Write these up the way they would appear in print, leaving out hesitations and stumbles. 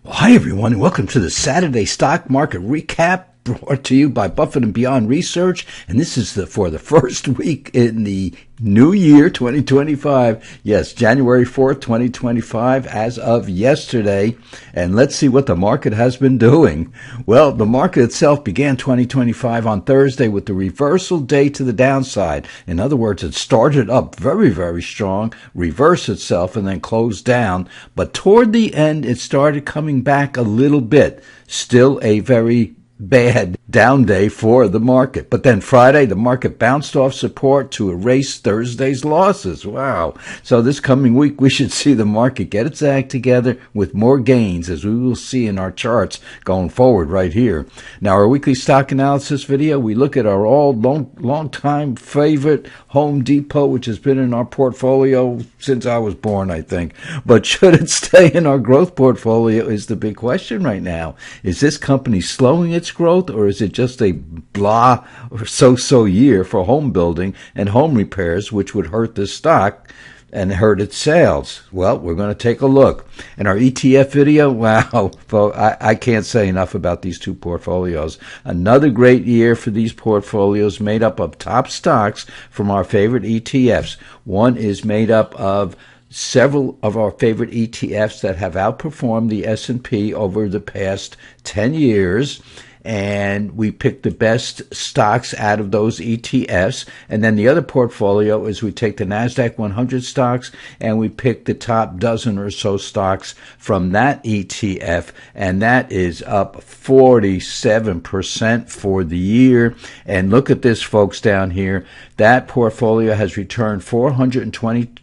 Well, hi, everyone, and welcome to the Saturday Stock Market Recap brought to you by Buffett and Beyond Research. And this is for the first week in the new year, 2025. Yes, January 4th, 2025, as of yesterday. And let's see what the market has been doing. Well, the market itself began 2025 on Thursday with the reversal day to the downside. In other words, it started up very, very strong, reversed itself, and then closed down. But toward the end, it started coming back a little bit. Still a very bad down day for the market. But then Friday, the market bounced off support to erase Thursday's losses. Wow. So this coming week, we should see the market get its act together with more gains, as we will see in our charts going forward right here. Now, our weekly stock analysis video, we look at our long time favorite Home Depot, which has been in our portfolio since I was born, I think. But should it stay in our growth portfolio is the big question right now. Is this company slowing its growth, or is it just a blah or so-so year for home building and home repairs, which would hurt this stock and hurt its sales? Well, we're going to take a look. In our ETF video, wow, folks, I can't say enough about these two portfolios. Another great year for these portfolios made up of top stocks from our favorite ETFs. One is made up of several of our favorite ETFs that have outperformed the S&P over the past 10 years. And we pick the best stocks out of those ETFs. And then the other portfolio is we take the NASDAQ 100 stocks and we pick the top dozen or so stocks from that ETF. And that is up 47% for the year. And look at this, folks, down here. That portfolio has returned 422%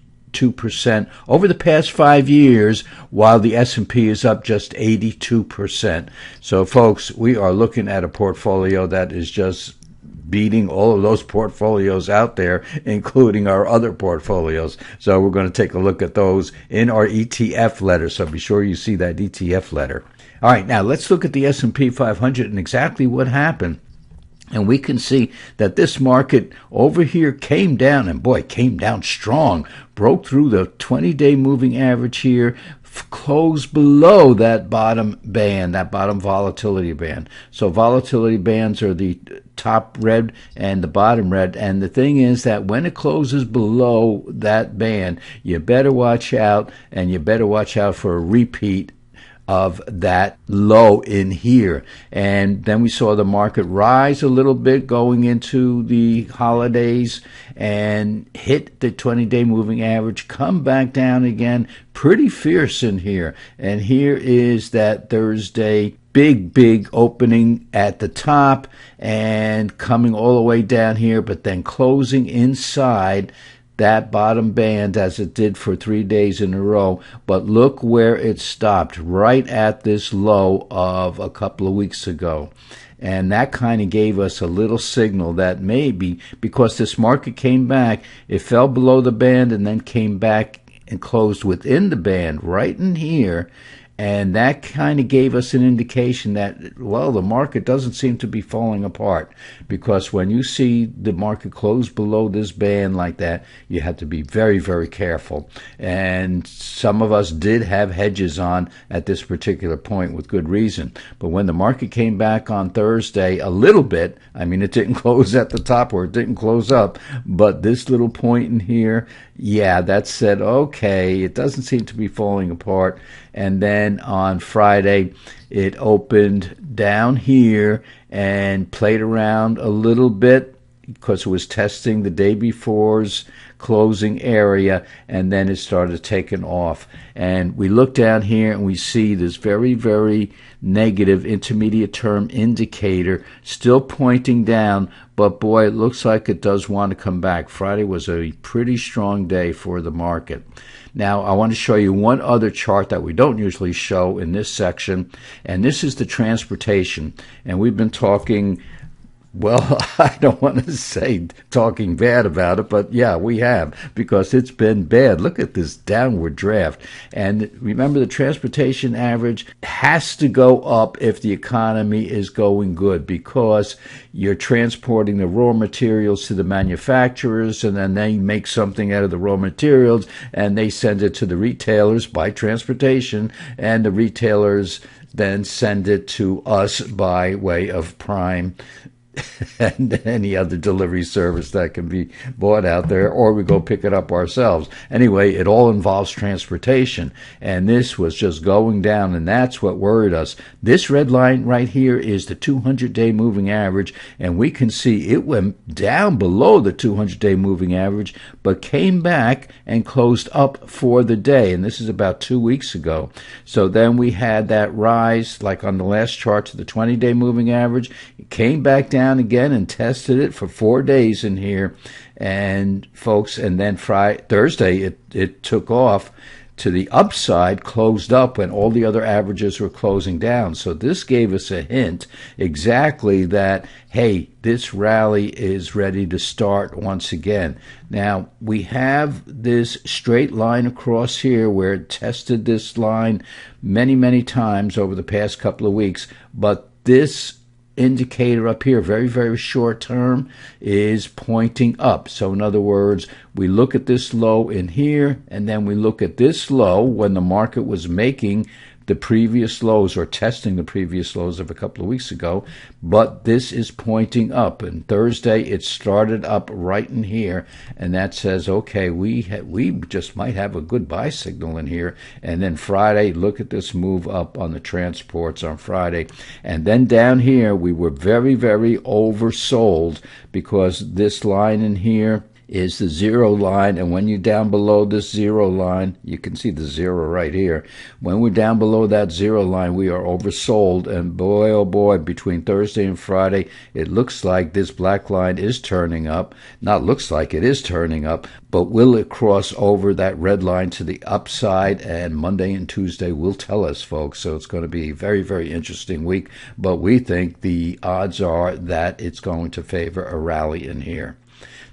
over the past 5 years, while the S&P is up just 82%. So, folks, we are looking at a portfolio that is just beating all of those portfolios out there, including our other portfolios. So we're going to take a look at those in our ETF letter. So be sure you see that ETF letter. All right, now let's look at the S&P 500 and exactly what happened. And we can see that this market over here came down, and boy, came down strong, broke through the 20-day moving average here, closed below that bottom band, that bottom volatility band. So volatility bands are the top red and the bottom red. And the thing is that when it closes below that band, you better watch out, and you better watch out for a repeat of that low in here. And then we saw the market rise a little bit going into the holidays and hit the 20-day moving average, come back down again, pretty fierce in here. And here is that Thursday big opening at the top and coming all the way down here, but then closing inside that bottom band as it did for 3 days in a row. But look where it stopped, right at this low of a couple of weeks ago. And that kind of gave us a little signal that maybe, because this market came back, it fell below the band and then came back and closed within the band right in here. And that kind of gave us an indication that, well, the market doesn't seem to be falling apart, because when you see the market close below this band like that, you have to be very, very careful. And some of us did have hedges on at this particular point with good reason. But when the market came back on Thursday a little bit, I mean, it didn't close at the top or it didn't close up, but this little point in here, yeah, that said, okay, it doesn't seem to be falling apart. And then on Friday, it opened down here and played around a little bit because it was testing the day before's closing area, and then it started taking off. And we look down here and we see this very, very negative intermediate term indicator still pointing down, but boy, it looks like it does want to come back. Friday was a pretty strong day for the market. Now, I want to show you one other chart that we don't usually show in this section, and this is the transportation. And we've been talking Well, I don't want to say talking bad about it, but yeah, we have, because it's been bad. Look at this downward draft. And remember, the transportation average has to go up if the economy is going good, because you're transporting the raw materials to the manufacturers, and then they make something out of the raw materials, and they send it to the retailers by transportation, and the retailers then send it to us by way of Prime and any other delivery service that can be bought out there, or we go pick it up ourselves. Anyway, it all involves transportation, and this was just going down, and that's what worried us. This red line right here is the 200-day moving average, and we can see it went down below the 200-day moving average, but came back and closed up for the day, and this is about 2 weeks ago. So then we had that rise, like on the last chart, to the 20-day moving average. It came back down again and tested it for 4 days in here, and folks, and then Thursday it took off to the upside, closed up when all the other averages were closing down. So this gave us a hint exactly that, hey, this rally is ready to start once again. Now, we have this straight line across here where it tested this line many, many times over the past couple of weeks, but this indicator up here, very, very short term, is pointing up. So in other words, we look at this low in here, and then we look at this low when the market was making the previous lows or testing the previous lows of a couple of weeks ago, but this is pointing up. And Thursday it started up right in here, and that says, okay, we just might have a good buy signal in here. And then Friday, look at this move up on the transports on Friday. And then down here we were very, very oversold, because this line in here is the zero line, and when you're down below this zero line, you can see the zero right here. When we're down below that zero line, we are oversold, and boy, oh boy, between Thursday and Friday, it looks like this black line is turning up. Not looks like, it is turning up, but will it cross over that red line to the upside? And Monday and Tuesday will tell us, folks. So it's going to be a very, very interesting week, but we think the odds are that it's going to favor a rally in here.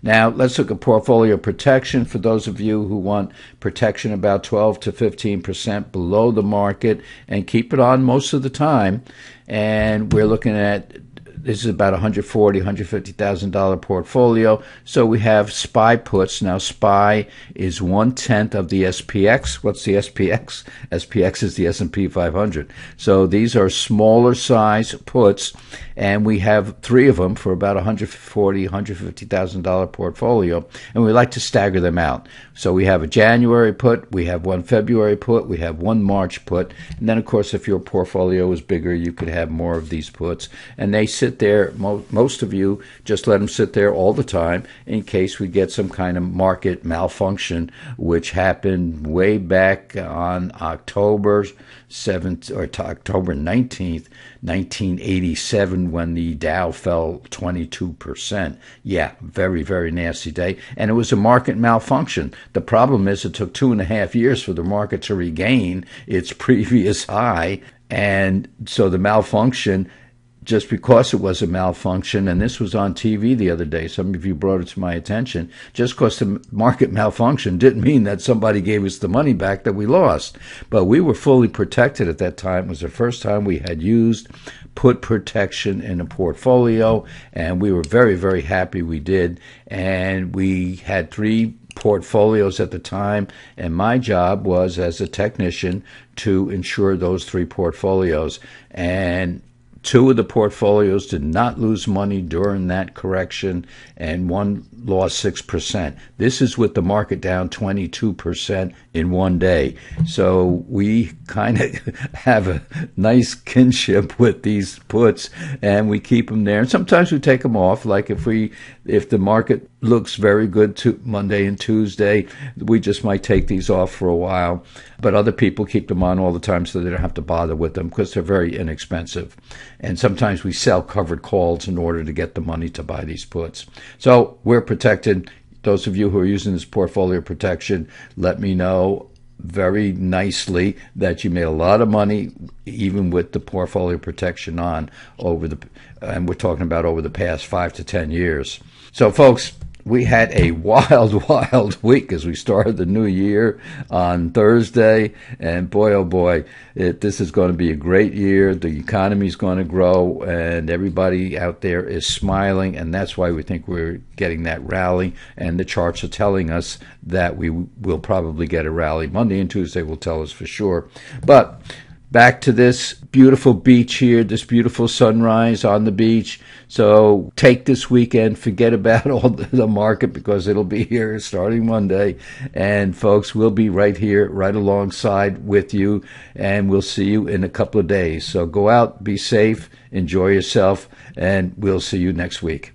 Now, let's look at portfolio protection. For those of you who want protection about 12 to 15% below the market and keep it on most of the time, and we're looking at, this is about $140,000, $150,000 portfolio. So we have SPY puts. Now, SPY is 1/10 of the SPX. What's the SPX? SPX is the S&P 500. So these are smaller size puts, and we have 3 of them for about $140,000, $150,000 portfolio, and we like to stagger them out. So we have a January put, we have one February put, we have one March put, and then, of course, if your portfolio is bigger, you could have more of these puts, and they sit there. Most of you just let them sit there all the time in case we get some kind of market malfunction, which happened way back on October 7th or October 19th, 1987, when the Dow fell 22%. Yeah, very, very nasty day. And it was a market malfunction. The problem is it took 2.5 years for the market to regain its previous high. And so the malfunction, just because it was a malfunction, and this was on TV the other day, some of you brought it to my attention, just because the market malfunction didn't mean that somebody gave us the money back that we lost. But we were fully protected at that time. It was the first time we had used put protection in a portfolio, and we were very, very happy we did. And we had 3 portfolios at the time, and my job was, as a technician, to insure those 3 portfolios. And 2 of the portfolios did not lose money during that correction, and one lost 6%. This is with the market down 22% in one day. So we kind of have a nice kinship with these puts, and we keep them there. And sometimes we take them off, like if the market looks very good to Monday and Tuesday, we just might take these off for a while. But other people keep them on all the time so they don't have to bother with them, because they're very inexpensive. And sometimes we sell covered calls in order to get the money to buy these puts. So we're protected. Those of you who are using this portfolio protection, let me know very nicely that you made a lot of money even with the portfolio protection on and we're talking about over the past 5 to 10 years. So folks, we had a wild week as we started the new year on Thursday, and boy, oh boy, this is going to be a great year. The economy is going to grow, and everybody out there is smiling, and that's why we think we're getting that rally, and the charts are telling us that we will probably get a rally. Monday and Tuesday will tell us for sure. But back to this beautiful beach here, this beautiful sunrise on the beach. So take this weekend, forget about all the market because it'll be here starting Monday. And folks, we'll be right here, right alongside with you, and we'll see you in a couple of days. So go out, be safe, enjoy yourself, and we'll see you next week.